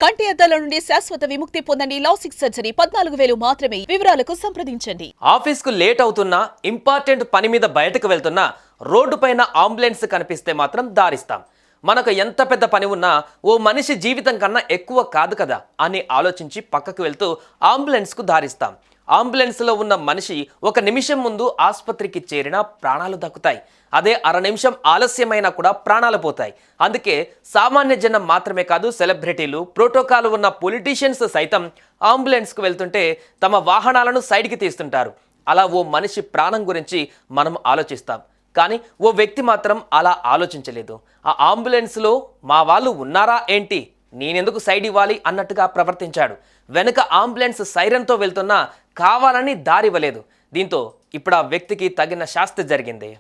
కంటి అద్దాల నుండి శాశ్వత విముక్తి పొందండి. లాసిక్ సర్జరీ 14,000 మాత్రమే. వివరాలకు సంప్రదించండి. ఆఫీస్కు లేట్ అవుతున్నా, ఇంపార్టెంట్ పని మీద బయటకు వెళ్తున్నా రోడ్డు పైన అంబులెన్స్ కనిపిస్తే మాత్రం దారిస్తాం. మనకు ఎంత పెద్ద పని ఉన్నా ఓ మనిషి జీవితం కన్నా ఎక్కువ కాదు కదా అని ఆలోచించి పక్కకు వెళ్తూ అంబులెన్స్కు దారిస్తాం. అంబులెన్స్లో ఉన్న మనిషి ఒక నిమిషం ముందు ఆసుపత్రికి చేరినా ప్రాణాలు దక్కుతాయి. అదే అర నిమిషం ఆలస్యమైనా కూడా ప్రాణాలు పోతాయి. అందుకే సామాన్య జనం మాత్రమే కాదు, సెలబ్రిటీలు, ప్రోటోకాల్ ఉన్న పొలిటీషియన్స్ సైతం అంబులెన్స్కు వెళ్తుంటే తమ వాహనాలను సైడ్కి తీస్తుంటారు. అలా ఓ మనిషి ప్రాణం గురించి మనం ఆలోచిస్తాం. కానీ ఓ వ్యక్తి మాత్రం అలా ఆలోచించలేదు. ఆ అంబులెన్స్లో మా వాళ్ళు ఉన్నారా ఏంటి, నేనెందుకు సైడ్ ఇవ్వాలి అన్నట్టుగా ప్రవర్తించాడు. వెనుక అంబులెన్స్ సైరన్తో వెళ్తున్నా కావాలని దారివ్వలేదు. దీంతో ఇప్పుడు ఆ వ్యక్తికి తగిన శాస్తి జరిగింది.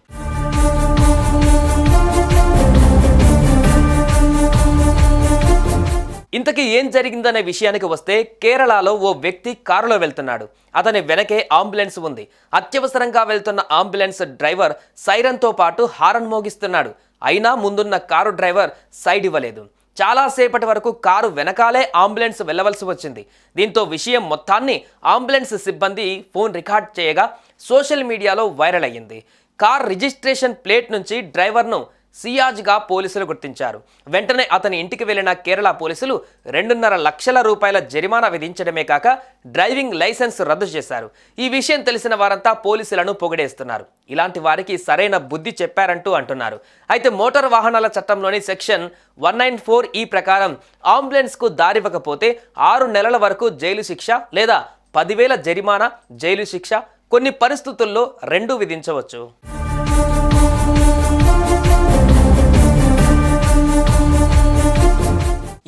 ఇంతకీ ఏం జరిగిందనే విషయానికి వస్తే, కేరళలో ఓ వ్యక్తి కారులో వెళ్తున్నాడు. అతని వెనకే అంబులెన్స్ ఉంది. అత్యవసరంగా వెళ్తున్న అంబులెన్స్ డ్రైవర్ సైరన్తో పాటు హారన్ మోగిస్తున్నాడు. అయినా ముందున్న కారు డ్రైవర్ సైడ్ ఇవ్వలేదు. చాలాసేపటి వరకు కారు వెనకాలే అంబులెన్స్ వెళ్ళవలసి వచ్చింది. దీంతో విషయం మొత్తాన్ని అంబులెన్స్ సిబ్బంది ఫోన్ రికార్డ్ చేయగా సోషల్ మీడియాలో వైరల్ అయ్యింది. కార్ రిజిస్ట్రేషన్ ప్లేట్ నుంచి డ్రైవర్ను సియాజ్గా పోలీసులు గుర్తించారు. వెంటనే అతని ఇంటికి వెళ్లిన కేరళ పోలీసులు 2.5 లక్షల రూపాయల జరిమానా విధించడమే కాక డ్రైవింగ్ లైసెన్స్ రద్దు చేశారు. ఈ విషయం తెలిసిన వారంతా పోలీసులను పొగిడేస్తున్నారు. ఇలాంటి వారికి సరైన బుద్ధి చెప్పారంటూ అంటున్నారు. అయితే మోటార్ వాహనాల చట్టంలోని సెక్షన్ 194 ప్రకారం అంబులెన్స్కు దారివ్వకపోతే 6 నెలల వరకు జైలు శిక్ష లేదా 10,000 జరిమానా, జైలు శిక్ష, కొన్ని పరిస్థితుల్లో 2 విధించవచ్చు.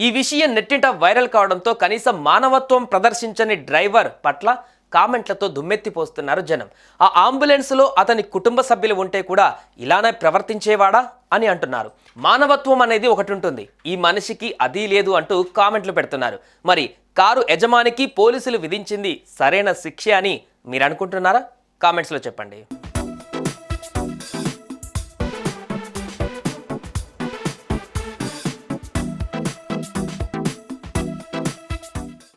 ఈ విషయం నెట్టింట వైరల్ కావడంతో కనీసం మానవత్వం ప్రదర్శించని డ్రైవర్ పట్ల కామెంట్లతో దుమ్మెత్తిపోస్తున్నారు జనం. ఆ అంబులెన్స్లో అతని కుటుంబ సభ్యులు ఉంటే కూడా ఇలానే ప్రవర్తించేవాడా అని అంటున్నారు. మానవత్వం అనేది ఒకటి ఉంటుంది, ఈ మనిషికి అది లేదు అంటూ కామెంట్లు పెడుతున్నారు. మరి కారు యజమానికి పోలీసులు విధించింది సరైన శిక్ష అని మీరు అనుకుంటున్నారా? కామెంట్స్లో చెప్పండి.